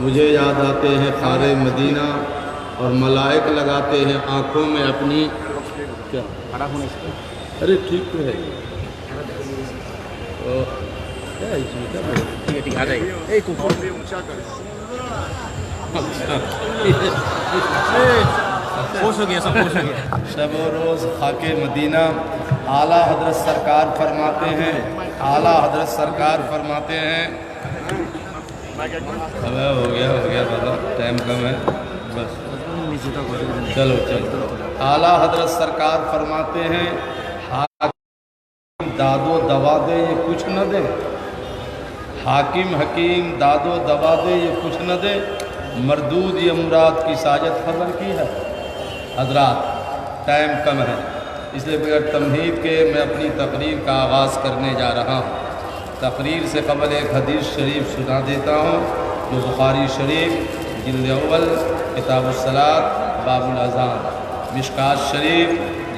مجھے یاد آتے ہیں خار مدینہ اور ملائک لگاتے ہیں آنکھوں میں اپنی کیا ارے ٹھیک تو ہے کیا ہے اس میں کیا ٹھیک آ جائیے خوش ہو گیا سب خوش ہو گیا شب و روز خاک مدینہ اعلیٰ حضرت سرکار فرماتے ہیں اعلیٰ حضرت سرکار فرماتے ہیں ہو گیا بابا ٹائم کم ہے بس چلو اعلیٰ حضرت سرکار فرماتے ہیں حاکم داد و دوا دے یہ کچھ نہ دے حاکم حکیم داد و دوا دے یہ کچھ نہ دے مردود یہ مراد کی ساجت خبر کی ہے حضرات ٹائم کم ہے اس لیے بغیر تمہید کے میں اپنی تقریر کا آغاز کرنے جا رہا ہوں تقریر سے قبل ایک حدیث شریف سنا دیتا ہوں جو بخاری شریف جلد اول کتاب الصلاۃ باب الاذان مشکات شریف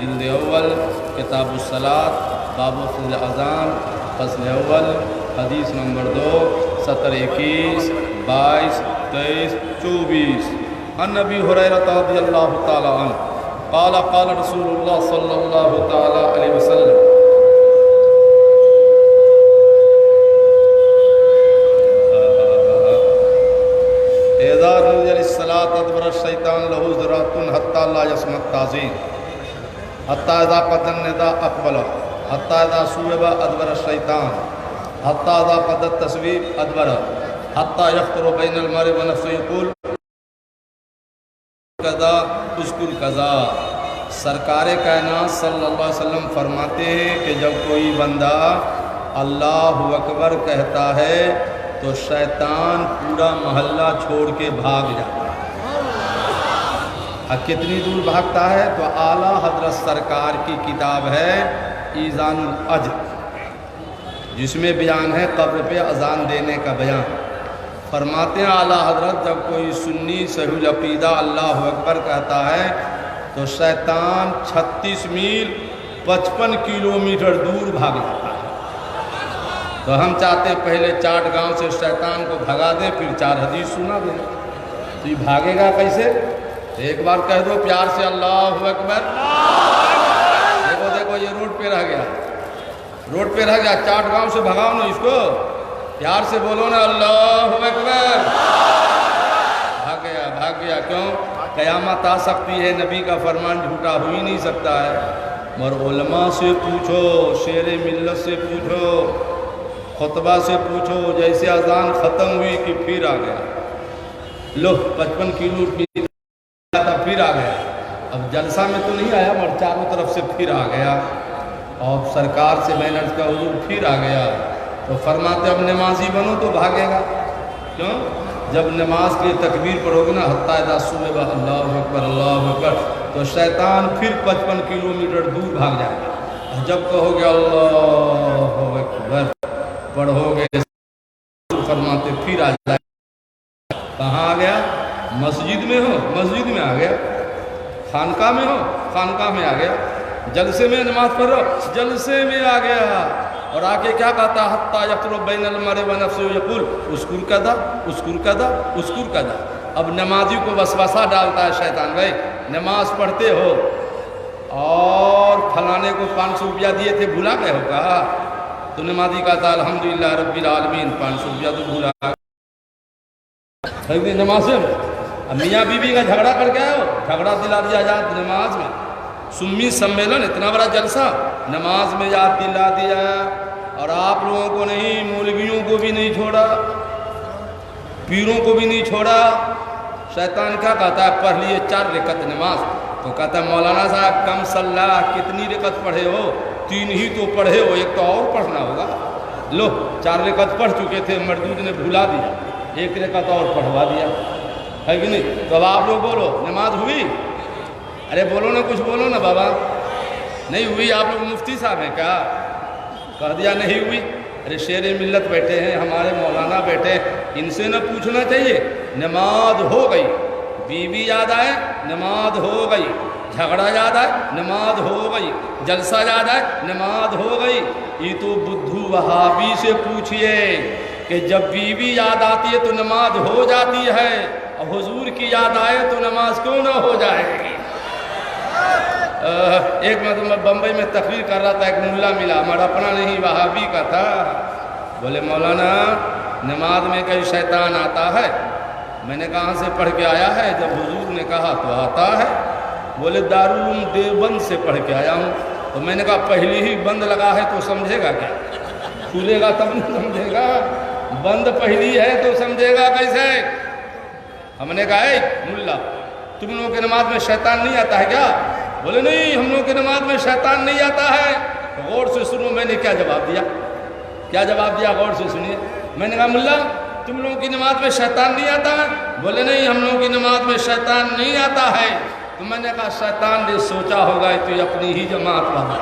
جلد اول کتاب الصلاۃ باب الاذان فصل اول حدیث نمبر 2 70 21 22 23 24 عن ابی ہریرہ رضی اللہ تعالی عنہ قال قال رسول اللہ صلی اللہ تعالی علیہ وسلم اذا نودي للصلاة ادبر الشیطان له ذرات حتى لا يسمع التعظیم حتى اذا قضى النداء اقبل حتى اذا صوب ادبر الشیطان حتى اذا قضى التصویب ادبر حتى يخطر بين المرء ونفسه يقول قضا اذکر قضا سرکار کائنات صلی اللہ علیہ وسلم فرماتے ہیں کہ جب کوئی بندہ اللہ اکبر کہتا ہے تو شیطان پورا محلہ چھوڑ کے بھاگ جاتا ہے کتنی دور بھاگتا ہے تو اعلیٰ حضرت سرکار کی کتاب ہے ایذان الاجر جس میں بیان ہے قبر پہ اذان دینے کا بیان فرماتے ہیں اعلیٰ حضرت جب کوئی سنی صحیح العقیدہ اللہ اکبر کہتا ہے تو شیطان 36 میل 55 کلومیٹر دور بھاگ جاتا ہے تو ہم چاہتے ہیں پہلے چاٹ گاؤں سے شیطان کو بھگا دیں پھر 4 حدیث سنا دیں تو یہ بھاگے گا کیسے ایک بار کہہ دو پیار سے اللہ اکبر دیکھو یہ روڈ پہ رہ گیا چاٹ گاؤں سے بھگاؤ نا اس کو پیار سے بولو نا اللہ اکبر بھاگ گیا کیوں قیامت آ سکتی ہے نبی کا فرمان جھوٹا ہو ہی نہیں سکتا ہے مگر علماء سے پوچھو شیر ملت سے پوچھو خطبہ سے پوچھو جیسے اذان ختم ہوئی کہ پھر آ گیا لو 55 کلو پھر آ گیا اب جلسہ میں تو نہیں آیا مگر چاروں طرف سے پھر آ گیا اور سرکار سے میں نے عرض کہا حضور پھر آ گیا تو فرماتے اب نمازی بنو تو بھاگے گا کیوں جب نماز کے تکبیر پڑھو گے نا حتیٰ اذا صوب اللہ اکبر تو شیطان پھر 55 کلومیٹر دور بھاگ جائے گا جب کہو گے اللہ اکبر پڑھو گے فرماتے پھر آ جائے کہاں آ گیا مسجد میں ہو مسجد میں آ گیا خانقاہ میں ہو خانقاہ میں آ گیا جلسے میں نماز پڑھ رہا ہو جلسے میں آ گیا اور آگے کیا کہتا ہے حتیٰ یخطر بین المرء ونفسہ یقول اذکر کذا اذکر کذا اذکر کذا اب نمازی کو وسوسہ ڈالتا ہے شیطان بھائی نماز پڑھتے ہو اور فلانے کو 500 روپیہ دیے تھے بھولا گئے ہو کہا تو نمازی کہتا ہے الحمدللہ رب العالمین 500 روپیہ تو بھولا گئے نماز میں اب میاں بیوی کا جھگڑا کر کے آئے ہو جھگڑا دلا دیا جات نماز میں سمی سمیلن اتنا بڑا جلسہ نماز میں یاد دلا دیا اور آپ لوگوں کو نہیں مولویوں کو بھی نہیں چھوڑا پیروں کو بھی نہیں چھوڑا شیطان کیا کہتا ہے پڑھ لیے 4 رکعت نماز تو کہتا ہے مولانا صاحب کم صلاح کتنی رکعت پڑھے ہو 3 ہی تو پڑھے ہو ایک تو اور پڑھنا ہوگا لو 4 رکعت پڑھ چکے تھے مردود نے بھلا دیا 1 رکعت اور پڑھوا دیا ہے کہ نہیں تو اب آپ لوگ بولو نماز ہوئی ارے بولو نا کچھ بولو نا بابا نہیں ہوئی آپ لوگ مفتی صاحب ہیں کیا کہہ دیا نہیں ہوئی ارے شیر ملت بیٹھے ہیں ہمارے مولانا بیٹھے ہیں ان سے نہ پوچھنا چاہیے نماز ہو گئی بیوی یاد آئے نماز ہو گئی جھگڑا یاد آئے نماز ہو گئی جلسہ یاد آئے نماز ہو گئی یہ تو بدھو وہابی سے پوچھئے کہ جب بیوی یاد آتی ہے تو نماز ہو جاتی ہے، اور حضور کی یاد آئے تو نماز کیوں نہ ہو جائے گی؟ ایک میں بمبئی میں تقریر کر رہا تھا، ایک ملا ملا، ہمارا اپنا نہیں وہابی کا تھا، بولے مولانا نماز میں کئی شیطان آتا ہے۔ میں نے کہاں سے پڑھ کے آیا ہے؟ جب حضور نے کہا تو آتا ہے۔ بولے دارالعلوم دیوبند سے پڑھ کے آیا ہوں۔ تو میں نے کہا پہلی ہی بند لگا ہے تو سمجھے گا کیا؟ کھولے گا تب نہیں سمجھے گا، بند پہلی ہے تو سمجھے گا کیسے؟ ہم نے کہا اے ملا تم لوگوں کے نماز میں شیطان نہیں آتا ہے کیا؟ بولے نہیں ہم لوگوں کے نماز میں شیطان نہیں آتا ہے۔ غور سے سنو میں نے کیا جواب دیا، کیا جواب دیا، غور سے سنیے۔ میں نے کہا ملا تم لوگوں کی نماز میں شیطان نہیں آتا ہے؟ بولے نہیں ہم لوگوں کی نماز میں شیطان نہیں آتا ہے۔ تو میں نے کہا شیطان نے سوچا ہوگا تو یہ اپنی ہی جماعت والا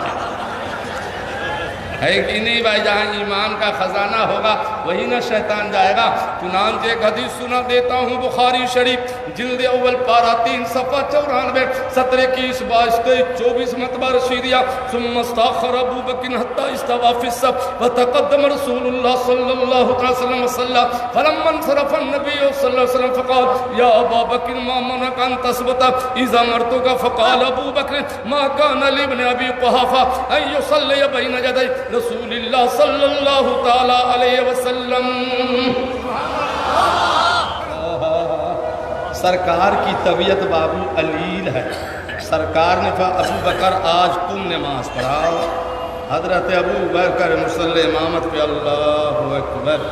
ہے کہ نہیں بھائی؟ جہاں ایمان کا خزانہ ہوگا وہی نہ شیطان جائے گا۔ چنانچہ ایک حدیث سنا دیتا ہوں، بخاری شریف جلد اول پارہ 3 صفحہ 94 17 21 22 23 24 مرتبہ رشیدیہ۔ ثم استاخر ابو بکر حتی استوى في الصف وتقدم رسول اللہ صلی اللہ علیہ وسلم وصلى فلما انصرف النبي صلی اللہ علیہ وسلم فقال یا ابا بکر ما منعك ان تثبت اذا امرتك؟ فقال ابو بکر ما كان لابن ابي قحافة ان يصلي بين يدي رسول اللہ صلی اللہ تعالی علیہ وسلم۔ سرکار کی طبیعت بابو علیل ہے۔ سرکار نے کہا ابو بکر آج تم نماز پڑھاؤ۔ حضرت ابو بکر مصلی امامت پہ اللہ اکبر،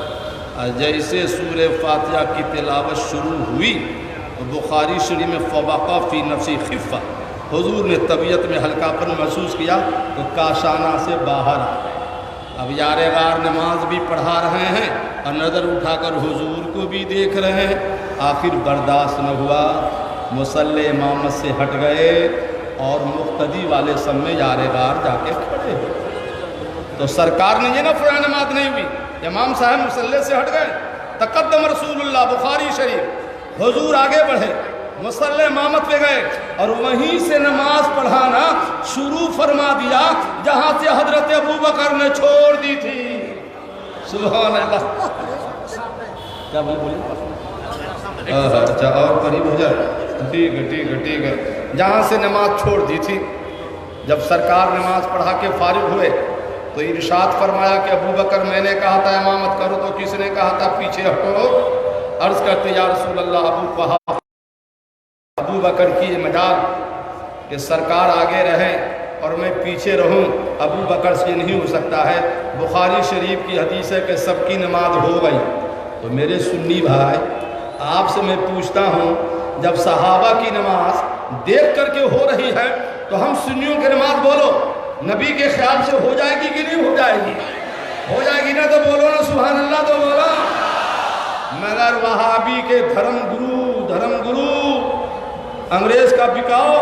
جیسے سورہ فاتحہ کی تلاوت شروع ہوئی تو بخاری شریف میں فوقع فی نفسی خفہ، حضور نے طبیعت میں ہلکا پن محسوس کیا تو کاشانہ سے باہر آ گئے۔ اب یار غار نماز بھی پڑھا رہے ہیں اور نظر اٹھا کر حضور کو بھی دیکھ رہے ہیں۔ آخر برداشت نہ ہوا، مصلی امامت سے ہٹ گئے اور مقتدی والے سب میں یار غار جا کے کھڑے ہوئے۔ تو سرکار نے یہ نہ فرمایا نماز نہیں ہوئی، امام صاحب مصلی سے ہٹ گئے، تقدم رسول اللہ، بخاری شریف، حضور آگے بڑھے، مصلی امامت پہ گئے اور وہیں سے نماز پڑھانا شروع فرما دیا جہاں سے حضرت ابو بکر نے چھوڑ دی تھی۔ سبحان اللہ، کیا بولے؟ اچھا اور قریب ہو جائے، ٹھیک ہے ٹھیک ہے ٹھیک ہے۔ جہاں سے نماز چھوڑ دی تھی، جب سرکار نماز پڑھا کے فارغ ہوئے تو ارشاد فرمایا کہ ابو بکر میں نے کہا تھا امامت کرو تو کس نے کہا تھا پیچھے ہٹو؟ عرض کرتے یا رسول اللہ ابو بکر کی یہ مجال کہ سرکار آگے رہیں اور میں پیچھے رہوں، ابو بکر سے نہیں ہو سکتا ہے۔ بخاری شریف کی حدیث ہے کہ سب کی نماز ہو گئی۔ تو میرے سنی بھائی آپ سے میں پوچھتا ہوں، جب صحابہ کی نماز دیکھ کر کے ہو رہی ہے تو ہم سنیوں کی نماز بولو نبی کے خیال سے ہو جائے گی کہ نہیں ہو جائے گی؟ ہو جائے گی نا تو بولو نا سبحان اللہ تو بولو۔ مگر وہابی کے دھرم گرو انگریز کا بکاؤ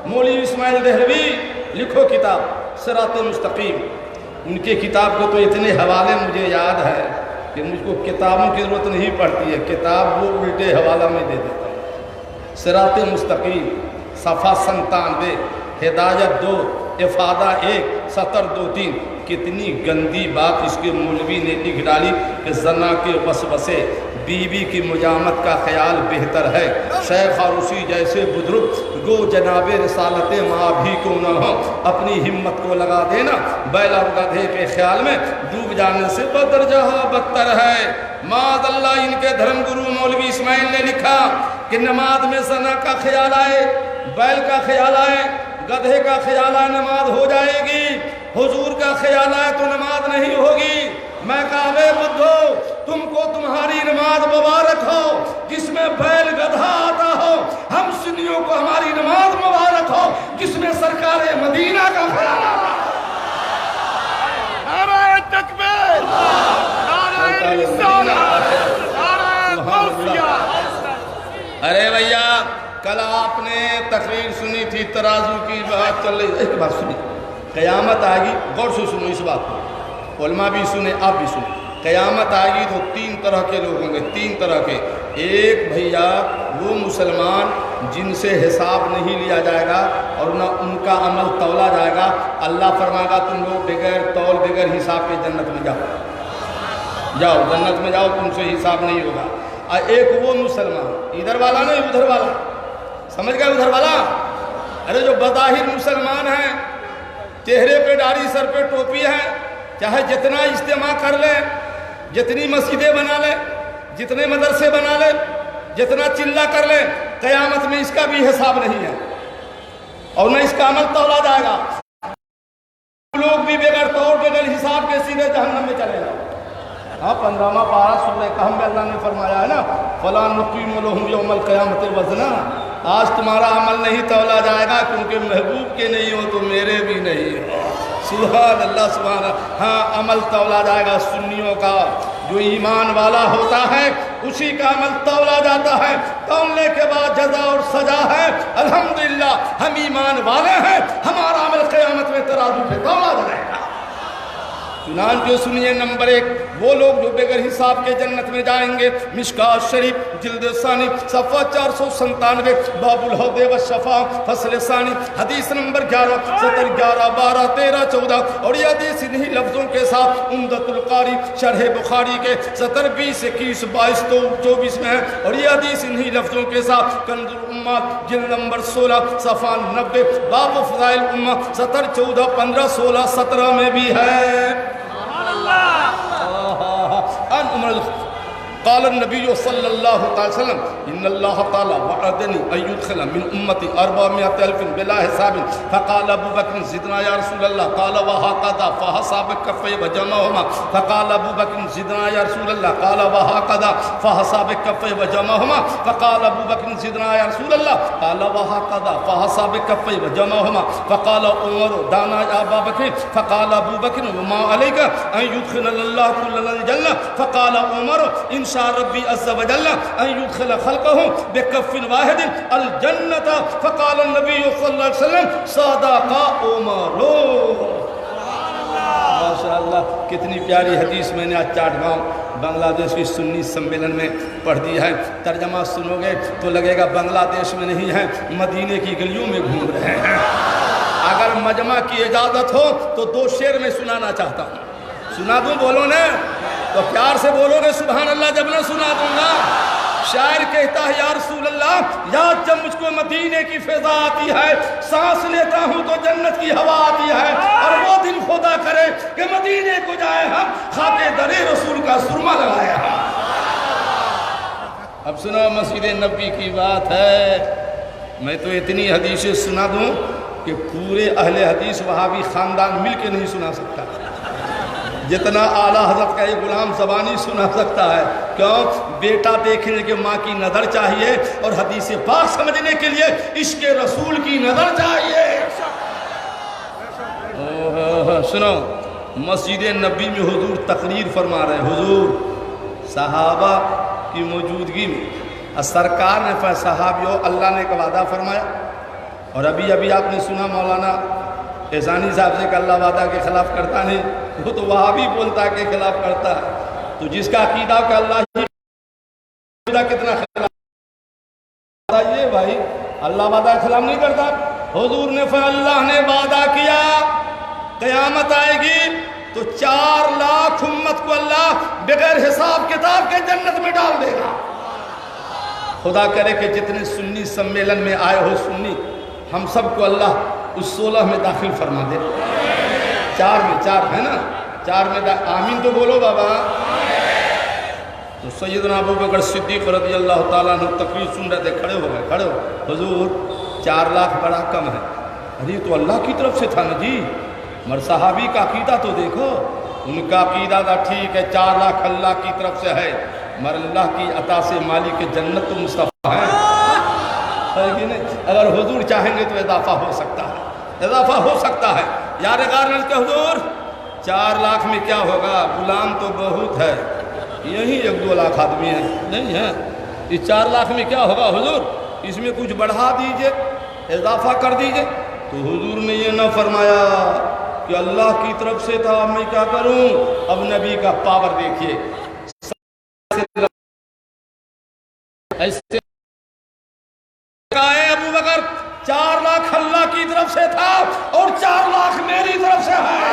مولوی اسماعیل دہلوی، لکھو کتاب صراط مستقیم، ان کے کتاب کو تو اتنے حوالے مجھے یاد ہے کہ مجھ کو کتابوں کی ضرورت نہیں پڑتی ہے، کتاب وہ الٹے حوالہ میں دے دیتا ہوں۔ صراط مستقیم صفحہ 97، ہدایت 2، افادہ 1، سطر 2-3۔ کتنی گندی بات اس کے مولوی نے لکھ ڈالی کہ زنا کے وسوسے، بیوی کی مجامت کا خیال بہتر ہے، شیخ اور اسی جیسے بزرگ گو جناب رسالت ماں بھی کیوں نہ ہو، اپنی ہمت کو لگا دینا بیل اور گدھے کے خیال میں ڈوب جانے سے بدرجہ بدتر ہے۔ معاذ اللہ، ان کے دھرم گرو مولوی اسماعیل نے لکھا کہ نماز میں زنا کا خیال آئے، بیل کا خیال آئے، گدھے کا خیال آئے نماز ہو جائے گی، حضور کا خیال آئے تو نماز نہیں ہوگی۔ میں کہا اے بدھو، تم کو تمہاری نماز مبارک ہو جس میں بیل گدھا آتا ہو، ہم سنیوں کو ہماری نماز مبارک ہو جس میں سرکار مدینہ کا خیال آتا ہے۔ نعرہ تکبیر، نعرہ رسالت، نعرہ غوثیہ۔ ارے بھیا کل آپ نے تقریر سنی تھی، ترازو کی بات چل رہی، ایک بات سنی، قیامت آئے گی، غور سے سنو اس بات کو، علماء بھی سنیں آپ بھی سنیں۔ قیامت آئے گی تو 3 طرح کے لوگ ہوں گے، 3 طرح کے۔ ایک بھیا وہ مسلمان جن سے حساب نہیں لیا جائے گا اور نہ ان کا عمل تولا جائے گا، اللہ فرمائے گا تم لوگ بغیر تول بغیر حساب کے جنت میں جاؤ۔ جاؤ جنت میں جاؤ، تم سے حساب نہیں ہوگا۔ ایک وہ مسلمان، ادھر والا نہیں ادھر والا، سمجھ گئے ادھر والا؟ ارے جو بظاہر مسلمان ہیں، چہرے پہ داڑھی سر پہ ٹوپی ہے، چاہے جتنا اجتماع کر لے، جتنی مسجدیں بنا لے، جتنے مدرسے بنا لے، جتنا چلہ کر لے، قیامت میں اس کا بھی حساب نہیں ہے اور نہ اس کا عمل تولا جائے گا۔ لوگ بھی بغیر طور بغیر حساب کے سیدھے جہنم میں چلے گا۔ ہاں 15واں پارہ سورہ کہف میں اللہ نے فرمایا ہے نا، فَلَا نُقِيمُ لَهُمْ يَوْمَ الْقِيَامَةِ وَزْنًا، آج تمہارا عمل نہیں تولا جائے گا، کیونکہ محبوب کے نہیں ہو تو میرے بھی نہیں ہو۔ سبحان اللہ سبحان اللہ۔ ہاں عمل تولا جائے گا سنیوں کا، جو ایمان والا ہوتا ہے اسی کا عمل تولا جاتا ہے، تولنے کے بعد جزا اور سزا ہے۔ الحمدللہ ہم ایمان والے ہیں، ہمارا عمل قیامت میں ترازو پہ تولا جائے گا۔ چنانچہ سنیے نمبر 1 وہ لوگ جو بغیر حساب کے جنت میں جائیں گے۔ مشکات شریف جلد ثانی صفحہ 497، باب الحوض والشفاع فصل ثانی، حدیث نمبر 11 17 11 12 13 14، اور یہ حدیث انہی لفظوں کے ساتھ عمدۃ القاری شرح بخاری کے 17 20 21 22 24 میں ہے، اور یہ حدیث انہی لفظوں کے ساتھ کنز الامات جلد نمبر 16 صفحہ 90، باب فضائل الامہ 17 14 15 16 17 میں بھی ہے۔ قال النبی صلی اللہ علیہ وسلم ان اللہ تعالی وعدنی ان يدخل من امتی 400,000 بلا حساب، فقال ابو بکر زدنا یا رسول اللہ، قال وهكذا فحسب كفيه وجمعهما، فقال ابو بکر زدنا یا رسول اللہ، قال وهكذا فحسب كفيه وجمعهما، فقال ابو بکر زدنا یا رسول اللہ، قال وهكذا فحسب كفيه وجمعهما، فقال عمر دانا یا ابا بکر، فقال ابو بکر وما عليك ان يدخل الله كل الجنة، فقال عمر ان شاء ربی عز وجل ان يدخل خلقه بکف واحد الجنة، فقال النبی صلی اللہ علیہ وسلم صدق عمر۔ ماشاءاللہ کتنی پیاری حدیث میں نے آج چاٹگاؤں بنگلہ دیش کی سنی سمیلن میں پڑھ دی ہے۔ ترجمہ سنو گے تو لگے گا بنگلہ دیش میں نہیں ہے، مدینے کی گلیوں میں گھوم رہے ہیں۔ اگر مجمع کی اجازت ہو تو 2 شعر میں سنانا چاہتا ہوں، سنا دوں؟ بولو نا تو پیار سے بولو گے سبحان اللہ جب نہ سنا دوں گا۔ شاعر کہتا ہے یا رسول اللہ، یاد جب مجھ کو مدینے کی فضا آتی ہے، سانس لیتا ہوں تو جنت کی ہوا آتی ہے، اور وہ دن خدا کرے کہ مدینے کو جائے ہم خاک در رسول کا سرما لگایا۔ اب سنو مسجد نبی کی بات ہے، میں تو اتنی حدیثیں سنا دوں کہ پورے اہل حدیث وہابی خاندان مل کے نہیں سنا سکتا، جتنا اعلیٰ حضرت کا ایک غلام زبانی سنا سکتا ہے۔ کیوں؟ بیٹا دیکھنے کے ماں کی نظر چاہیے، اور حدیث پاک سمجھنے کے لیے عشق رسول کی نظر چاہیے۔ سنو مسجد نبی میں حضور تقریر فرما رہے ہیں، حضور صحابہ کی موجودگی میں سرکار نے صحابیوں اللہ نے کا وعدہ فرمایا، اور ابھی آپ نے سنا مولانا احسانی صاحب سے کہ اللہ وعدہ کے خلاف کرتا نہیں، وہ تو وہاں بھی بولتا ہے کہ خلاف کرتا ہے۔ تو جس کا عقیدہ کہ اللہ ہی کتنا خلاف یہ بھائی اللہ وعدہ کے خلاف نہیں کرتا۔ حضور نے اللہ نے وعدہ کیا قیامت آئے گی تو 4 لاکھ امت کو اللہ بغیر حساب کتاب کے جنت میں ڈال دے گا۔ خدا کرے کہ جتنے سنی سمیلن میں آئے ہو سنی، ہم سب کو اللہ اس 16 میں داخل فرما دے۔ 4 میں 4 ہے نا، 4 میں آمین تو بولو بابا۔ تو سیدنا ابو بکر صدیق رضی اللہ تعالیٰ عنہ تقریر سن رہے تھے، کھڑے ہو گئے، کھڑے ہو، حضور 4 لاکھ بڑا کم ہے۔ ارے تو اللہ کی طرف سے تھا نا جی، مر صحابی کا عقیدہ تو دیکھو، ان کا عقیدہ تھا ٹھیک ہے 4 لاکھ اللہ کی طرف سے ہے، مر اللہ کی عطا سے مالک جنت تو مصطفیٰ ہے کہ نہیں؟ اگر حضور چاہیں گے تو اضافہ ہو سکتا ہے، اضافہ ہو سکتا ہے۔ یار غارنل کے حضور 4 لاکھ میں کیا ہوگا، غلام تو بہت ہے، یہی 1-2 لاکھ آدمی ہیں، نہیں ہے، اس 4 لاکھ میں کیا ہوگا حضور، اس میں کچھ بڑھا دیجئے، اضافہ کر دیجئے۔ تو حضور نے یہ نہ فرمایا کہ اللہ کی طرف سے تھا میں کیا کروں، اب نبی کا پاور دیکھیے، ایسے کہا ابو بکر 4 لاکھ اللہ کی طرف سے تھا اور 4 لاکھ میری طرف سے ہے۔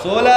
16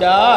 4।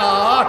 8,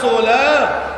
16।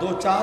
2-4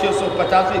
685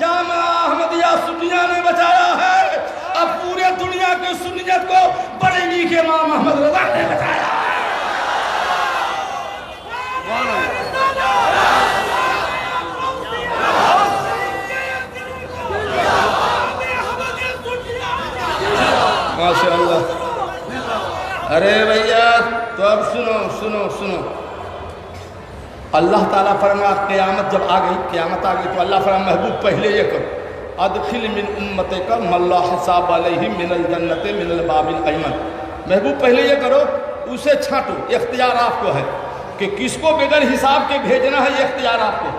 جامعہ احمدیہ سنیہ نے بچایا ہے، اب پورے دنیا کی سنیت کو بڑے لیگ امام احمد رضا نے بچایا ہے۔ ماشاءاللہ۔ ارے بھیا تو اب سنو اللہ تعالیٰ فرمایا قیامت جب آ گئی، قیامت آ گئی تو اللہ فرمایا محبوب پہلے یہ کرو، ادخل من امتک من لا حساب علیہ من الجنت من الباب الایمن، محبوب پہلے یہ کرو، اسے چھانٹو، اختیار آپ کو ہے کہ کس کو بغیر حساب کے بھیجنا ہے، یہ اختیار آپ کو۔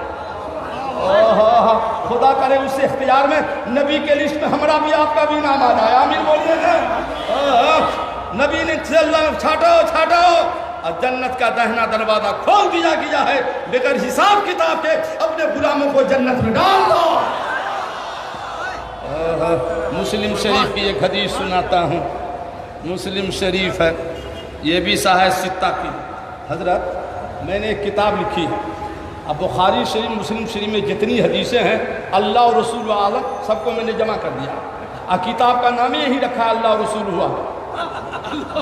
خدا کرے اس اختیار میں نبی کے لسٹ میں ہمارا بھی آپ کا بھی نام آ جائے، آمین بولیے نا۔ نبی نے چھاٹو اور جنت کا دہنا دروازہ کھول دیا گیا ہے، بغیر حساب کتاب کے اپنے غلاموں کو جنت میں ڈال دو۔ مسلم شریف کی ایک حدیث سناتا ہوں، مسلم شریف ہے، یہ بھی صحیح ستہ کی۔ حضرت میں نے ایک کتاب لکھی، اب بخاری شریف مسلم شریف میں جتنی حدیثیں ہیں اللہ اور رسول عالم سب کو میں نے جمع کر دیا، اور کتاب کا نام یہی رکھا ہے اللہ اور رسول ہوا،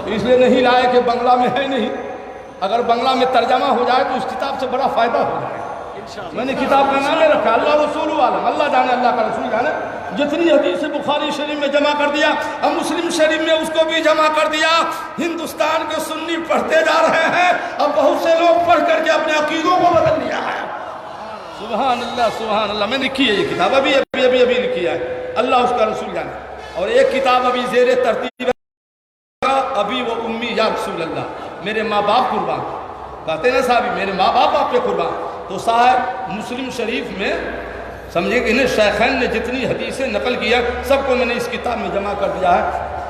اس لیے نہیں لائے کہ بنگلہ میں ہے نہیں، اگر بنگلہ میں ترجمہ ہو جائے تو اس کتاب سے بڑا فائدہ ہو جائے۔ میں نے کتاب کا نام رکھا اللہ رسول عالم، اللہ جانے اللہ کا رسول جانے، جتنی حدیث بخاری شریف میں جمع کر دیا اور مسلم شریف میں اس کو بھی جمع کر دیا۔ ہندوستان کے سنی پڑھتے جا رہے ہیں اور بہت سے لوگ پڑھ کر کے اپنے عقیدوں کو بدل لیا ہے۔ سبحان اللہ سبحان اللہ، میں نے لکھی ہے یہ کتاب، ابھی لکھی ہے، اللہ اس کا رسول جانے۔ اور ایک کتاب ابھی زیر ترتیب ہے، ابھی وہ امی یا رسول اللہ، میرے ماں باپ قربان، کہتے ہیں صاحب میرے ماں باپ آپ پہ قربان۔ تو صاحب مسلم شریف میں سمجھے کہ انہیں شیخین نے جتنی حدیثیں نقل کیا سب کو میں نے اس کتاب میں جمع کر دیا ہے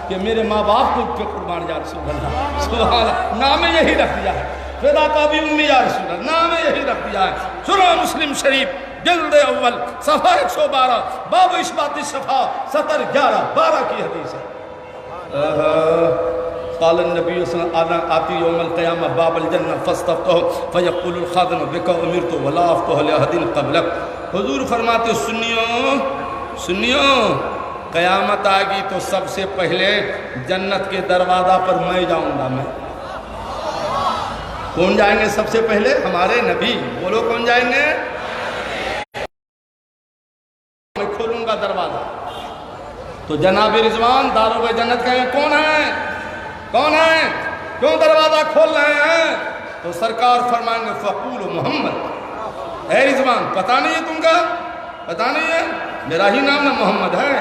کہ میرے ماں باپ کو پہ قربان یا رسول اللہ، سبحان اللہ، نام یہی رکھ دیا ہے، فدا بھی امی یا رسول اللہ، نام یہی رکھ دیا ہے۔ سنو مسلم شریف جلد اول صفحہ 112 باب اشباط الصفا سطر 11-12 کی حدیث ہے۔ قال النبی صلی اللہ علیہ وسلم آتی یوم القیامہ باب الجنہ فاستفتحوا فیقول الخازن بک امرت ولا افتح لاحد قبلک۔ حضور فرماتے سنیو قیامت آئے گی تو سب سے پہلے جنت کے دروازہ پر میں جاؤں گا۔ میں کون جائیں گے سب سے پہلے؟ ہمارے نبی، بولو کون جائیں گے؟ میں کھولوں گا دروازہ تو جناب رضوان داروغ جنت کہیں کون ہے کیوں دروازہ کھول رہے ہیں؟ تو سرکار فرمائیں گے فقول محمد، اے رضوان پتہ نہیں ہے تم کا؟ پتہ نہیں ہے؟ میرا ہی نام محمد ہے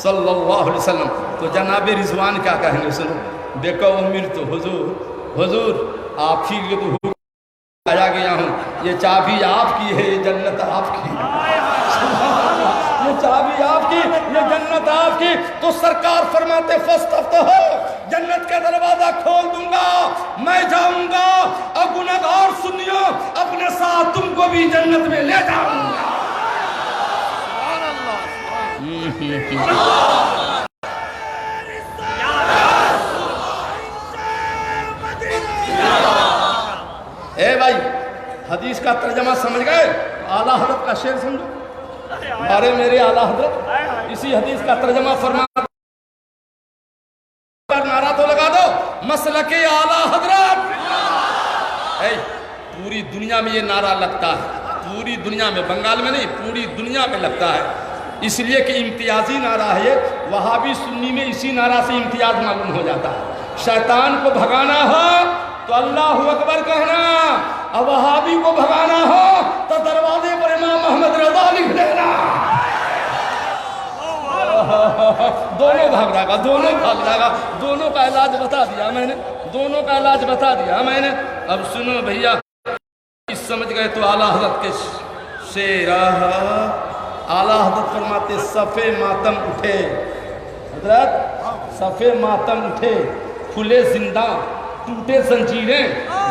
صلی اللہ علیہ وسلم۔ تو جناب رضوان کیا کہیں گے؟ سنو، دیکھو امیر تو حضور آپ ہی کے تو آیا گیا ہوں، یہ چابی آپ کی ہے، یہ جنت آپ کی، یہ چابی آپ کی، یہ جنت آپ کی۔ تو سرکار فرماتے فاستفتحوا، جنت کا دروازہ کھول دوں گا، میں جاؤں گا اور گنہگار سنیو اپنے ساتھ تم کو بھی جنت میں لے جاؤں گا۔ اے بھائی حدیث کا ترجمہ سمجھ گئے؟ اعلیٰ حضرت کا شعر سمجھو، ارے میرے اعلیٰ حضرت اسی حدیث کا ترجمہ فرما نعرہ تو لگا دو، مسلک اعلیٰ حضرت۔ پوری دنیا میں یہ نعرہ لگتا ہے، پوری دنیا میں، بنگال میں نہیں، پوری دنیا میں لگتا ہے، اس لیے کہ امتیازی نعرہ ہے۔ وہابی سنی میں اسی نعرہ سے امتیاز معلوم ہو جاتا ہے۔ شیطان کو بھگانا ہو تو اللہ اکبر کہنا، اور وہابی کو بھگانا ہو تو دروازے پر امام محمد رضا لکھ دینا۔ دونوں بھاگ جائے گا، دونوں کا علاج بتا دیا میں نے، اب سنو بھیا، سمجھ گئے تو اعلیٰ حضرت کے شعر، اعلیٰ حضرت فرماتے صف ماتم اٹھے، حضرت صف ماتم اٹھے، کھلے زنداں ٹوٹے زنجیریں،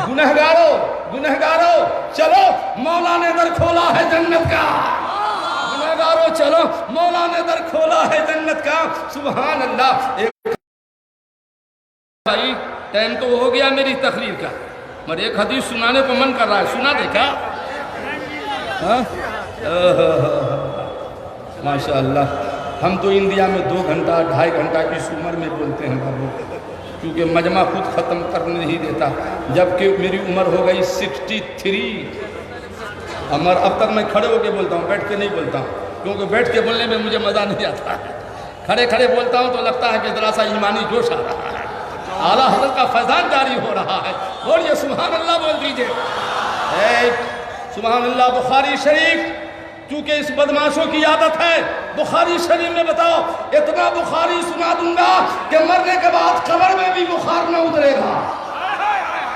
گنہگارو چلو مولا نے در کھولا ہے جنت کا، گنہگارو چلو مولا نے در کھولا ہے جنت کا۔ سبحان اللہ۔ بھائی ٹائم تو ہو گیا میری تقریر کا، مگر ایک حدیث سنانے کو من کر رہا ہے، سنا دے کیا؟ ماشاء اللہ. ہم تو انڈیا میں 2 گھنٹہ 2.5 گھنٹہ کی عمر میں بولتے ہیں بابو، کیونکہ مجمع خود ختم کرنے نہیں دیتا. جبکہ میری عمر ہو گئی 63. اب تک میں کھڑے ہو کے بولتا ہوں، بیٹھ کے نہیں بولتا ہوں، کیونکہ بیٹھ کے بولنے میں مجھے مزہ نہیں آتا ہے. کھڑے کھڑے بولتا ہوں تو لگتا ہے کہ ذرا سا ایمانی جوش آ رہا ہے، اعلیٰ حضرت کا فیضان جاری ہو رہا ہے. بولیے سبحان اللہ بول دیجئے. سبحان اللہ. بخاری شریف، کیونکہ اس بدماشوں کی عادت ہے، بخاری شریف میں بتاؤ اتنا بخاری سنا دوں گا کہ مرنے کے بعد قبر میں بھی بخار نہ اترے گا.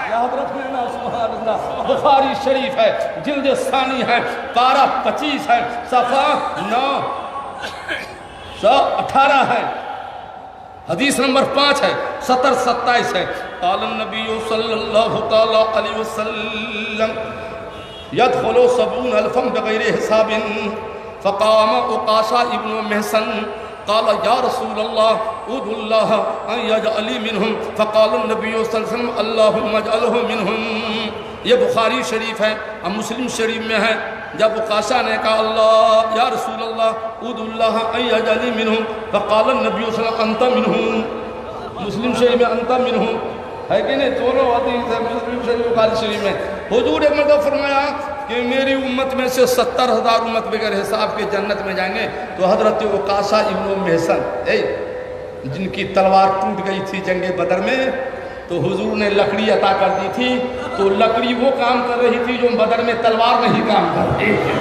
یاد رکھنا نا. سبحان اللہ. بخاری شریف ہے، جلد ثانی ہے، پارہ 25 ہے، صفحہ 918 ہے، حدیث نمبر 5 ہے، 70-27 ہے. قال النبی صلی اللہ تعالی علیہ وسلم يدخل 70,000 بغیر حساب. فقام عکاشہ ابن محصن قال یا رسول اللہ ادعو اللہ ان یجعلی منہم. فقال النبی صلی اللہ علیہ وسلم اللہم اجعلہ منہم. یہ بخاری شریف ہے. اب مسلم شریف میں ہے، جب عکاشہ نے کہا اللہ یا رسول اللہ ادعو اللہ ان یجعلی منہم، فقال النبی صلی اللہ علیہ وسلم انت منہم. مسلم شریف میں انت منہم ہے کہ نہیں؟ دونوں حدیث ہے، مسلم شریف بخاری شریف میں. حضور ایک مرتبہ فرمایا کہ میری امت میں سے 70,000 امت بغیر حساب کے جنت میں جائیں گے. تو حضرت عکاشہ ابن محصن جن کی تلوار ٹوٹ گئی تھی جنگ بدر میں، تو حضور نے لکڑی عطا کر دی تھی. تو لکڑی وہ کام کر رہی تھی جو بدر میں تلوار نہیں کام کر رہی تھی،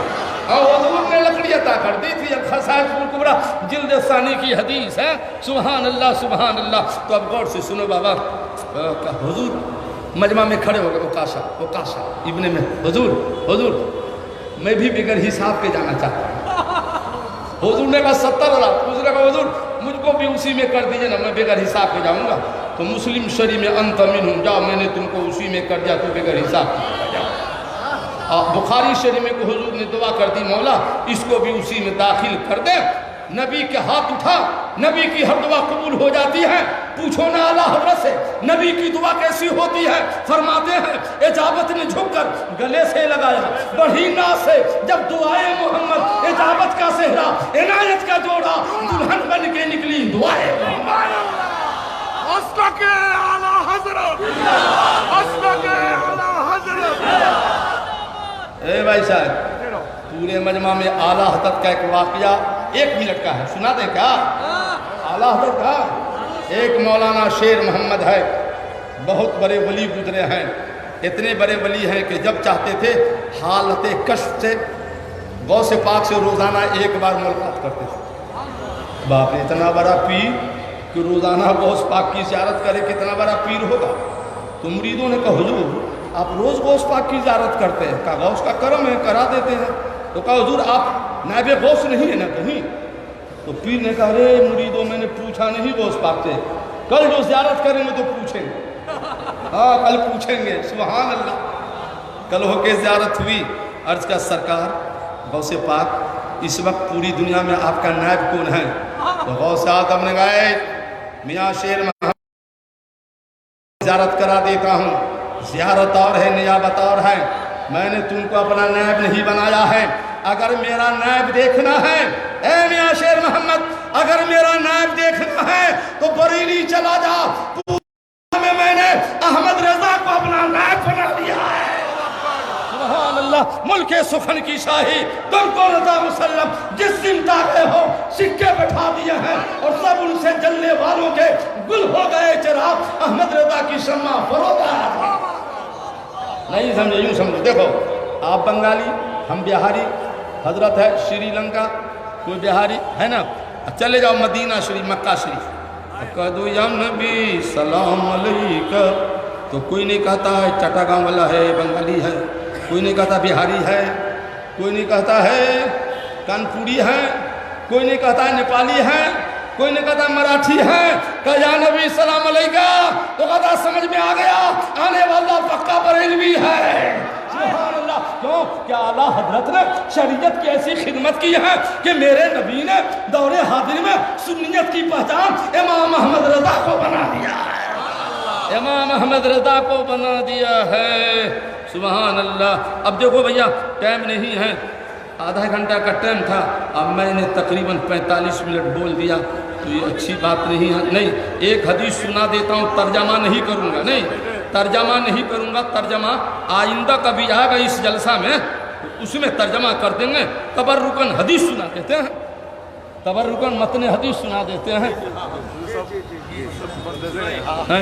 اور حضور نے لکڑی عطا کر دی تھی. خصائص الکبریٰ جلد ثانی کی حدیث ہے. سبحان اللہ سبحان اللہ. تو اب غور سے سنو بابا. حضور مجمع میں کھڑے ہو گئے. عکاشہ ابن میں حضور میں بھی بغیر حساب کے جانا چاہتا ہوں. حضور نے کہا 70,000. حضور نے کہا حضور مجھ کو بھی اسی میں کر دیجئے نا، میں بغیر حساب کے جاؤں گا. تو مسلم شریف میں انت منہم، جاؤ میں نے تم کو اسی میں کر دیا، تو بغیر حساب کے جاؤ. بخاری شریف میں کو حضور نے دعا کر دی مولا اس کو بھی اسی میں داخل کر دے. نبی کے ہاتھ اٹھا، نبی کی ہر دعا قبول ہو جاتی ہے. پوچھو نا اعلیٰ حضرت سے نبی کی دعا کیسی ہوتی ہے. فرماتے ہیں اجابت نے جھک کر گلے سے لگایا، بڑھی ناز سے جب دعائے محمد اجابت کا صحرا عنایت کا جوڑا دلہن بن کے نکلی دعائے محمد. اسلک اعلیٰ حضرت، اسلک اعلیٰ حضرت. اے بھائی صاحب، پورے مجمع میں اعلیٰ حضرت کا ایک واقعہ 1 منٹ کا ہے، سنا دیں کیا؟ اعلیٰ حضرت کا ایک مولانا شیر محمد ہے، بہت بڑے ولی گزرے ہیں. اتنے بڑے ولی ہیں کہ جب چاہتے تھے حالت کشف سے غوث پاک سے روزانہ 1 بار ملاقات کرتے تھے. باپ رے، اتنا بڑا پیر کہ روزانہ غوث پاک کی زیارت کرے، کتنا بڑا پیر ہوگا. تو مریدوں نے کہا حضور آپ روز غوث پاک کی زیارت کرتے ہیں. کہا غوث کا کرم ہے، کرا دیتے ہیں. تو کہا حضور آپ نائب غوث نہیں ہے نا کہیں؟ تو پیر نے کہا ارے مریدوں میں نے پوچھا نہیں غوث پاک سے، کل جو زیارت کریں گے تو پوچھیں گے. ہاں کل پوچھیں گے. سبحان اللہ. کل ہو کے زیارت ہوئی. عرض کا سرکار غوث پاک اس وقت پوری دنیا میں آپ کا نائب کون ہے؟ تو غوث اعظم نے کہا میاں شیر محمد زیارت کرا دیتا ہوں. زیارت اور ہے، نیابت اور ہے. میں نے تم کو اپنا نائب نہیں بنایا ہے. اگر میرا نائب دیکھنا ہے اے میاں شیر محمد، اگر میرا نائب دیکھنا ہے تو بریلی چلا جا. میں نے احمد رضا کو اپنا نائب بنا لیا ہے. سبحان اللہ. ملک سخن کی شاہی تم کو رضا مسلم جس دن تاکے ہو سکے بٹھا دیے ہیں، اور سب ان سے جلنے والوں کے گل ہو گئے چراغ. احمد رضا کی شمع فروغ ہے. نہیں سمجھے؟ یوں سمجھو. دیکھو آپ بنگالی، ہم بہاری. حضرت ہے شری لنکا، کوئی بہاری ہے نا. چلے جاؤ مدینہ شریف، مکہ شریف. کہہ دو یا نبی سلام علیکہ، تو کوئی نہیں کہتا ہے چٹاگاؤں والا ہے، بنگالی ہے. کوئی نہیں کہتا بہاری ہے، کوئی نہیں کہتا ہے کانپوری ہے، کوئی نہیں کہتا ہے نیپالی ہے، کوئی نہیں کہتا مراٹھی ہے. کہا یا نبی سلام علیکہ، تو کہتا سمجھ میں آ گیا آنے والا پکا بریلوی ہے. سبحان اللہ. کیوں کہ اعلیٰ حضرت نے شریعت کی ایسی خدمت کی ہے کہ میرے نبی نے دور حاضر میں سنیت کی پہچان امام احمد رضا کو بنا دیا ہے. امام احمد رضا کو بنا دیا ہے. سبحان اللہ. اب دیکھو بھیا ٹائم نہیں ہے آدھا گھنٹہ کا ٹائم تھا، اب میں نے تقریباً 45 منٹ بول دیا تو یہ اچھی بات نہیں ہے۔ نہیں، ایک حدیث سنا دیتا ہوں، ترجمہ نہیں کروں گا، نہیں ترجمہ نہیں کروں گا، ترجمہ آئندہ کبھی آئے گا اس جلسہ میں اس میں ترجمہ کر دیں گے۔ تبرکن حدیث سنا دیتے ہیں، تبرکن متن حدیث سنا دیتے ہیں۔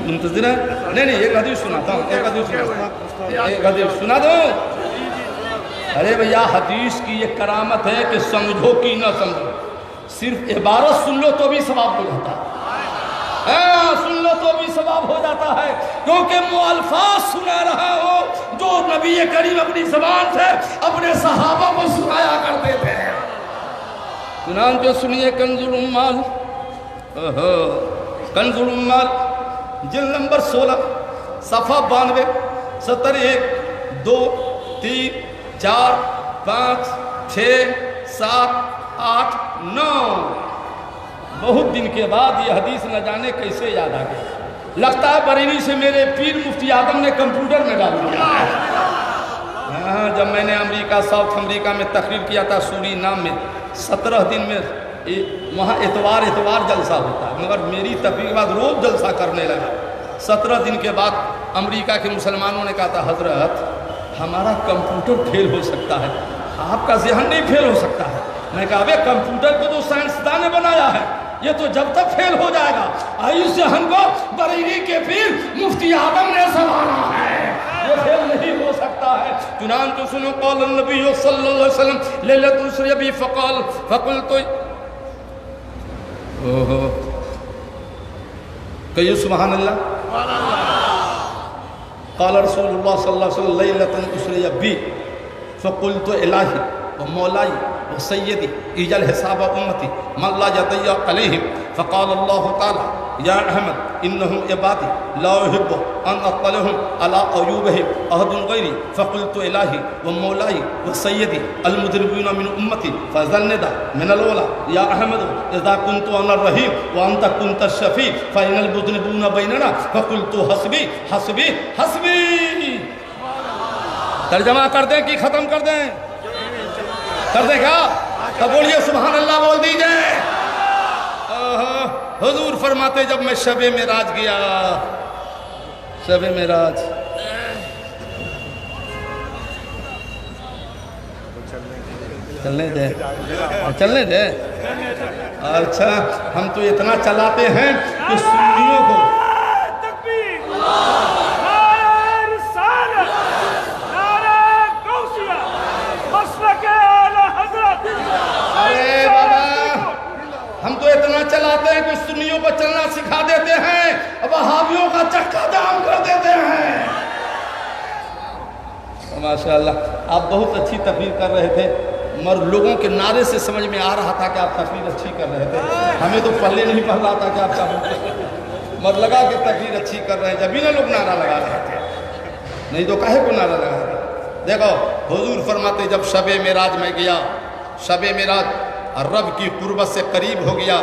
منتظر ہے؟ نہیں ایک حدیث سناتا ہوں، ایک حدیث سنا دو۔ ارے بھیا حدیث کی یہ کرامت ہے کہ سمجھو کہ نہ سمجھو، صرف عبارت سن لو تو بھی ثواب ہو جاتا ہے، سن لو تو بھی ثواب ہو جاتا ہے، کیونکہ وہ الفاظ سنا رہا ہو جو نبی کریم اپنی زبان سے اپنے صحابہ کو سنایا کرتے تھے۔ چنانچہ سنیے کنز العمال، کنز العمال جلد نمبر 16 صفحہ 92 70 1 2 3 4 5 6 7 8 9۔ بہت دن کے بعد یہ حدیث نہ جانے کیسے یاد آ گئی، لگتا ہے بریلی سے میرے پیر مفتی اعظم نے کمپیوٹر میں ڈال دیا۔ ہاں، جب میں نے امریکہ ساؤتھ امریکہ میں تقریر کیا تھا سوری نام میں، 17 دن میں وہاں اتوار جلسہ ہوتا ہے، مگر میری تقریر کے بعد روز جلسہ کرنے لگا۔ 17 دن کے بعد امریکہ کے مسلمانوں نے کہا تھا حضرت ہمارا کمپیوٹر فیل ہو سکتا ہے، آپ کا ذہن نہیں فیل ہو سکتا ہے۔ میں کہا ابے کمپیوٹر کو تو سائنسدان نے بنایا ہے، یہ تو جب تک فیل ہو جائے گا، اس ذہن کو بریلی کے پیر مفتی اعظم نے سنبھالا ہے، یہ فیل نہیں ہو سکتا ہے۔ چنانچہ سنو قال النبی صلی اللہ علیہ وسلم لیلۃ اسری بی فقلت کہیے سبحان اللہ۔ قال رسول اللہ صلی اللہ علیہ وسلم لیلۃ اسری بی فقلت الہی و مولائی و سیدی ایجل حساب امتی من لا یضیع علیہم، فقال اللہ تعالی یا احمد انہم عبادی لا احب ان اطلعهم علی عیوبہم احد غیری، فقلت الہی و مولائی و سیدی المذنبین من امتی فظندا من الاولا یا احمد اذا كنت انا الرحیم وانت كنت الشفیع فإن المذنبون بیننا، فقلت حسبی حسبی حسبی۔ ترجمہ کر دیں کہ ختم کر دیں؟ کر دیں کیا؟ تو بولیے سبحان اللہ بول دیجئے۔ حضور فرماتے جب میں شب معراج گیا، شب معراج چلنے دے۔ اچھا ہم تو اتنا چلاتے ہیں کہ سنیوں کو ہم تو اتنا چلاتے ہیں کہ سنیوں کو چلنا سکھا دیتے ہیں، وہابیوں کا چکا جام کر دیتے ہیں۔ ماشاءاللہ آپ بہت اچھی تقریر کر رہے تھے، مگر لوگوں کے نعرے سے سمجھ میں آ رہا تھا کہ آپ تقریر اچھی کر رہے تھے، ہمیں تو پلے نہیں پڑ رہا تھا کہ آپ کا مگر لگا کہ تقریر اچھی کر رہے ہیں، جبھی نہ لوگ نعرہ لگا رہے تھے، نہیں تو کہے کو نعرہ لگا رہے تھے۔ دیکھو حضور فرماتے جب شب معراج میں گیا، شب معراج رب کی قربت سے قریب ہو گیا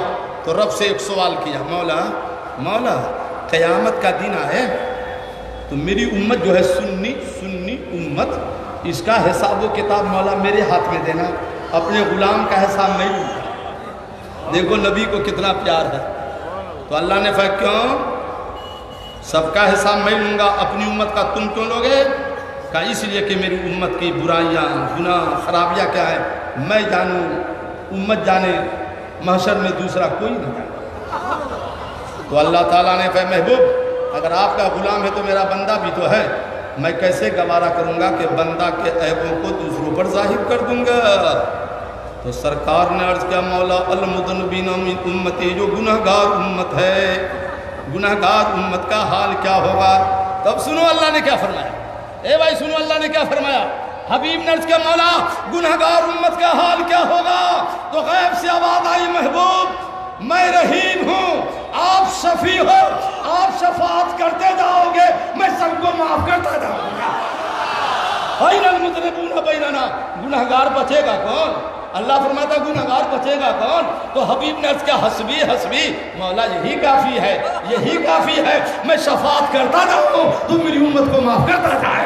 تو رب سے ایک سوال کیا، مولا قیامت کا دن آئے تو میری امت جو ہے سنی امت، اس کا حساب و کتاب مولا میرے ہاتھ میں دینا، اپنے غلام کا حساب نہیں لوں گا۔ دیکھو نبی کو کتنا پیار ہے، تو اللہ نے فرمایا کیوں؟ سب کا حساب میں لوں گا، اپنی امت کا تم کیوں لوگے؟ کہا اس لیے کہ میری امت کی برائیاں گناہ خرابیاں کیا ہے میں جانوں، امت جانے، محشر میں دوسرا کوئی نہیں جانے۔ تو اللہ تعالیٰ نے فرمایا محبوب اگر آپ کا غلام ہے تو میرا بندہ بھی تو ہے، میں کیسے گوارا کروں گا کہ بندہ کے عیبوں کو دوسروں پر ظاہر کر دوں گا؟ تو سرکار نے عرض کیا مولا المذنبین من امتی، جو گناہگار امت ہے، گناہگار امت کا حال کیا ہوگا؟ تب سنو اللہ نے کیا فرمایا، اے بھائی سنو اللہ نے کیا فرمایا۔ حبیب نے عرض کیا مولا گناہگار امت کا حال کیا ہوگا؟ تو غیب سے آواز آئی محبوب میں رحیم ہوں، آپ شفیع ہو، آپ شفاعت کرتے جاؤ گے، میں سب کو معاف کرتا جاؤں گا۔ بین المذنبون بیننا، گناہگار بچے گا کون؟ اللہ فرماتا گناہگار بچے گا کون؟ تو حبیب نے عرض کیا حسبی حسبی، مولا یہی کافی ہے، یہی کافی ہے، میں شفاعت کرتا جاؤں تو میری امت کو معاف کرتا جائے۔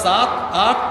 7, 8,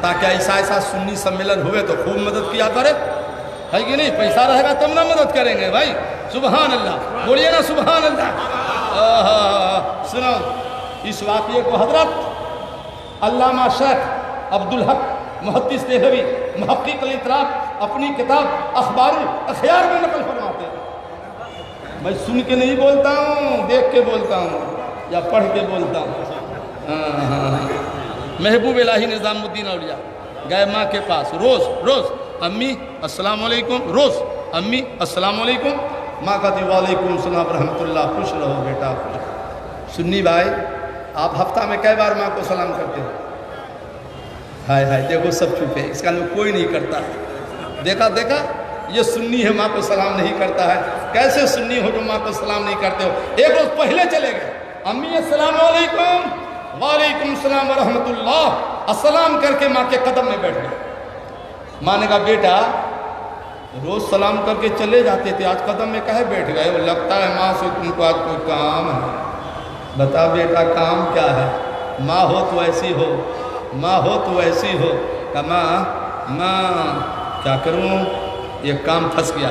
تاکہ ایسا ایسا سنی سمیلن ہوئے تو خوب مدد کیا کرے، ہے کہ نہیں؟ پیسہ رہے گا تب نہ مدد کریں گے بھائی، سبحان اللہ، بولیے نا سبحان اللہ۔ سنو اس واقعے کو حضرت علامہ شیخ عبدالحق محدث دہلوی محقق الاطراف اپنی کتاب اخبار الاخیار میں نقل فرماتے ہیں۔ میں سن کے نہیں بولتا ہوں، دیکھ کے بولتا ہوں یا پڑھ کے بولتا ہوں۔ محبوب الہی نظام الدین اولیاء گئے ماں کے پاس، روز امی السلام علیکم، روز امی السلام علیکم، ماں کہتی وعلیکم السلام رحمۃ اللہ، خوش رہو بیٹا خوش رہو۔ سنی بھائی آپ ہفتہ میں کئی بار ماں کو سلام کرتے ہیں؟ ہائے ہائے دیکھو سب چھپے، اس کا کوئی نہیں کرتا، دیکھا یہ سنی ہے ماں کو سلام نہیں کرتا ہے۔ کیسے سنی ہو جو ماں کو سلام نہیں کرتے ہو؟ ایک روز پہلے چلے گئے، امی السلام علیکم، وعلیکم السلام ورحمۃ اللہ، السلام کر کے ماں کے قدم میں بیٹھ گئے۔ ماں نے کہا بیٹا روز سلام کر کے چلے جاتے تھے، آج قدم میں کہے بیٹھ گئے؟ وہ لگتا ہے ماں سے تم کو آج کوئی کام ہے۔ بتا بیٹا کام کیا ہے؟ ماں ہو تو ایسی ہو، ماں ہو تو ایسی ہو کہ ماں کیا کروں، یہ کام پھنس گیا،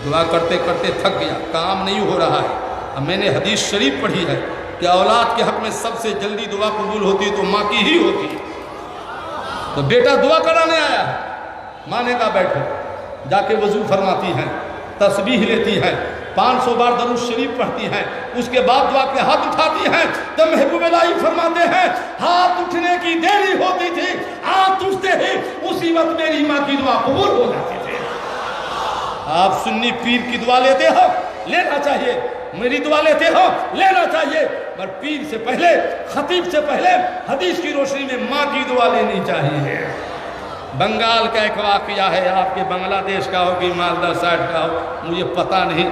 دعا کرتے کرتے تھک گیا، کام نہیں ہو رہا ہے۔ اب میں نے حدیث شریف پڑھی ہے کہ اولاد کے حق میں سب سے جلدی دعا قبول ہوتی ہے تو ماں کی ہی ہوتی ہے۔ تو بیٹا دعا کرانے آیا ہے، ماں نے کہا بیٹھو، جا کے وضو فرماتی ہیں، تسبیح لیتی ہیں، 500 بار درود شریف پڑھتی ہیں، اس کے بعد دعا کے ہاتھ اٹھاتی ہیں تو محبوب الہی فرماتے ہیں ہاتھ اٹھنے کی دیری ہوتی تھی، ہاتھ اٹھتے ہی اسی وقت میری ماں کی دعا قبول ہو جاتی تھی۔ آپ سنی پیر کی دعا لیتے ہو، لینا چاہیے، میری دعا لیتے ہو، لینا چاہیے، پر پیر سے پہلے، خطیب سے پہلے حدیث کی روشنی میں ماں کی دعا لینی چاہیے۔ بنگال کا ایک واقعہ ہے، آپ کے بنگلہ دیش کا ہو کہ مالدہ سائٹ کا ہو مجھے پتہ نہیں،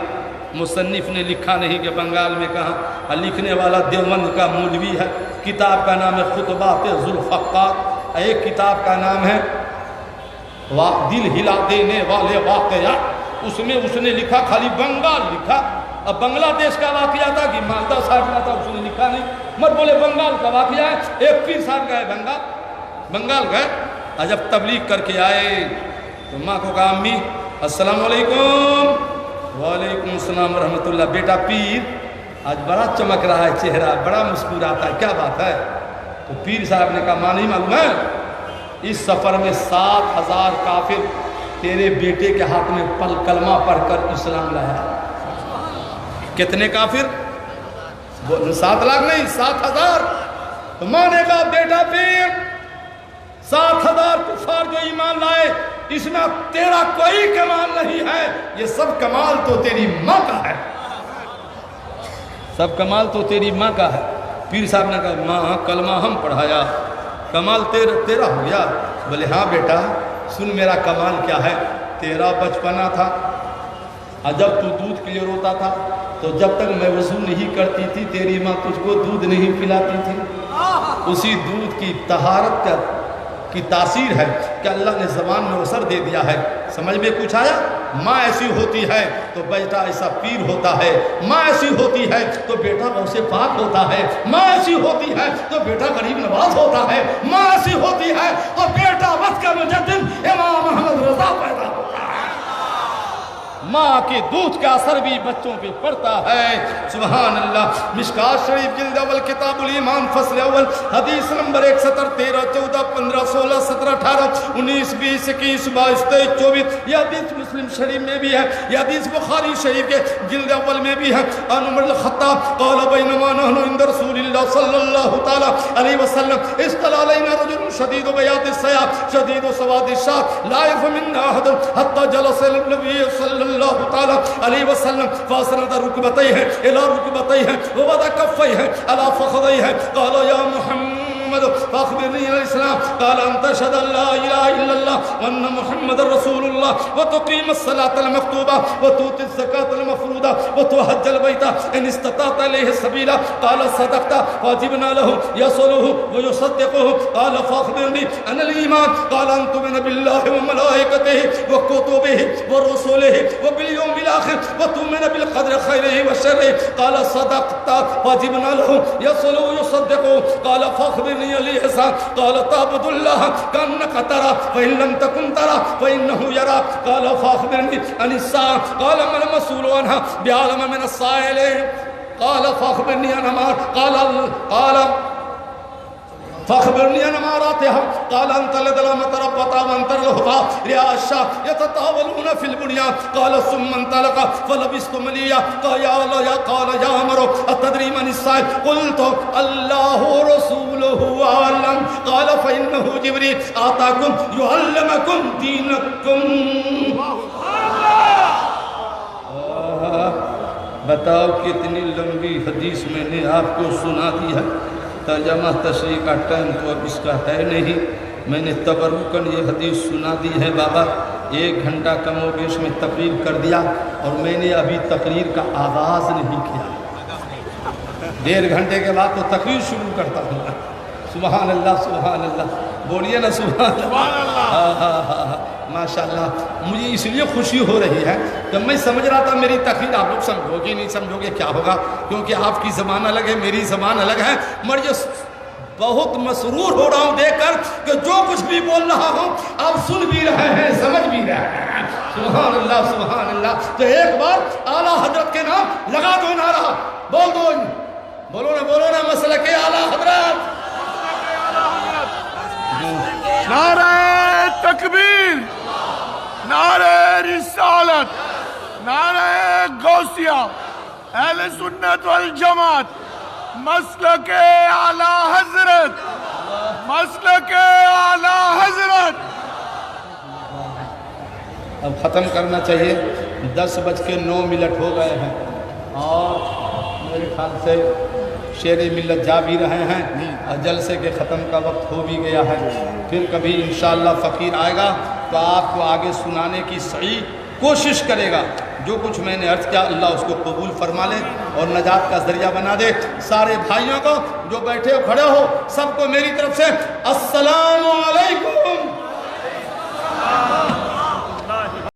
مصنف نے لکھا نہیں کہ بنگال میں کہاں، لکھنے والا دیوبند کا مولوی ہے، کتاب کا نام ہے خطبات ذوالفقار، ایک کتاب کا نام ہے دل ہلا دینے والے واقعات، اس میں اس نے لکھا خالی بنگال لکھا۔ اب بنگلہ دیش کا واقعہ تھا کہ مالدہ سائٹ کا تھا، اس نے لکھا نہیں، مت بولے بنگال کا واقعہ ہے۔ ایک پیر صاحب گئے بنگال گئے، جب تبلیغ کر کے آئے تو ماں کو کہا امی السلام علیکم، وعلیکم السلام ورحمۃ اللہ۔ بیٹا پیر آج بڑا چمک رہا ہے چہرہ، بڑا مسکراتا ہے، کیا بات ہے؟ تو پیر صاحب نے کہا ماں نہیں معلوم ہے، اس سفر میں 7,000 کافر تیرے بیٹے کے ہاتھ میں کلمہ پڑھ کر اسلام لایا۔ کتنے کافر؟ 7 لاکھ نہیں، 7,000۔ تو ماں نے کہا بیٹا پیر 7,000 کفار جو ایمان لائے، اس میں تیرا کوئی کمال نہیں ہے، یہ سب کمال تو تیری ماں کا ہے، سب کمال تو تیری ماں کا ہے۔ پیر صاحب نے کہا ماں کلمہ ہم پڑھایا، کمال تیرا ہو گیا؟ بولے ہاں بیٹا سن میرا کمال کیا ہے، تیرا بچپنا تھا، جب تو دودھ کے لیے روتا تھا تو جب تک میں وضو نہیں کرتی تھی تیری ماں تجھ کو دودھ نہیں پلاتی تھی، اسی دودھ کی طہارت کی تاثیر ہے کہ اللہ نے زبان میں اثر دے دیا ہے۔ سمجھ میں کچھ آیا؟ ماں ایسی ہوتی ہے تو بیٹا ایسا پیر ہوتا ہے، ماں ایسی ہوتی ہے تو بیٹا غوث پاک ہوتا ہے، ماں ایسی ہوتی ہے تو بیٹا غریب نواز ہوتا ہے، ماں ایسی ہوتی ہے تو بیٹا وقت کا مجدد امام احمد رضا پیدا ہوتا ہے۔ ماں کے دودھ کا اثر بھی بچوں پہ پڑتا ہے، سبحان اللہ۔ مشکات شریف جلد اول کتاب الایمان فصل اول حدیث نمبر 170 13 14 15 16 17 18 19 20 21 22 23 24، یہ حدیث مسلم شریف میں بھی ہے، یہ حدیث بخاری شریف کے جلد اول میں بھی ہے۔ عمر الخطاب قال بینما نحن عند رسول اللہ صلی اللہ تعالی علیہ وسلم اصطلع علینا رجل شدید بیاض الثياب شدید سواد الشعر لا يعرف منا احد حتى جلس النبي صلی اللہ تعالی علیہ وسلم فاسند رکبتیہ الى رکبتیہ ووضع کفیہ على فخذیہ قال یا محمد محمد فاخبرني عن الإسلام قال أن تشهد أن لا إله إلا الله وأن محمد رسول الله وتقيم الصلاة المكتوبة وتؤتي الزكاة المفروضة وتحج البيت إن استطعت إليه سبيلا قال صدقت فأجبنا له يصله ويصدقه قال فاخبرني عن الإيمان قال أن تؤمن بالله وملائكته وكتبه ورسله وباليوم الآخر وتؤمن بالقدر خيره وشره قال صدقت فأجبنا له يصله ويصدقه قال فاخبرني عن الإحسان قال تعبد الله كأنك ترى فإن لم تكن ترى فإنه يراك قال فاخبرني عن الساعة قال ما المسؤول عنها بعلم من السائل قال فاخبرني عن النار قال فاخبرني عن اماراتها قال ان تلد المتربطا وان ترى الهطا رياء الشاة يتطاولون في البنيان قال ثم انطلق فلبثت مليا قال يا عمرو اتدري من السائل قلت الله ورسوله اعلم قال فانه جبريل اتاكم يعلمكم دينكم. بتاؤ کتنی لمبی حدیث میں نے آپ کو سنا دی ہے. ترجمہ تشریح کا ٹائم تو اب اس کا ہے نہیں. میں نے تبرکاً یہ حدیث سنا دی ہے بابا. 1 گھنٹہ کم و بیش میں تقریر کر دیا اور میں نے ابھی تقریر کا آغاز نہیں کیا. 1.5 گھنٹے کے بعد تو تقریر شروع کرتا ہوں. سبحان اللہ سبحان اللہ بولیے نا سبحان اللہ. ماشاء اللہ مجھے اس لیے خوشی ہو رہی ہے کہ میں سمجھ رہا تھا میری تقریر آپ لوگ سمجھو گے نہیں سمجھو گے کیا ہوگا, کیونکہ آپ کی زبان الگ ہے میری زبان الگ ہے. مگر بہت مسرور ہو رہا ہوں دیکھ کر کہ جو کچھ بھی بول رہا ہوں آپ سن بھی رہے ہیں سمجھ بھی رہے ہیں. سبحان اللہ سبحان اللہ. تو ایک بار اعلیٰ حضرت کے نام لگا دو نعرہ, بولو نا مسئلہ کے اعلیٰ حضرت. نعرہ تکبیر, نعرہ رسالت, نعرہ غوثیہ, اہل سنت والجماعت, مسلک اعلیٰ حضرت, مسلک اعلیٰ حضرت. اب ختم کرنا چاہیے. 10:09 ہو گئے ہیں اور میرے خیال سے شیر ملت جا بھی رہے ہیں اور جلسے کے ختم کا وقت ہو بھی گیا ہے. پھر کبھی انشاءاللہ فقیر آئے گا تو آپ کو آگے سنانے کی صحیح کوشش کرے گا. جو کچھ میں نے عرض کیا اللہ اس کو قبول فرما لے اور نجات کا ذریعہ بنا دے. سارے بھائیوں کو جو بیٹھے ہو کھڑے ہو سب کو میری طرف سے السلام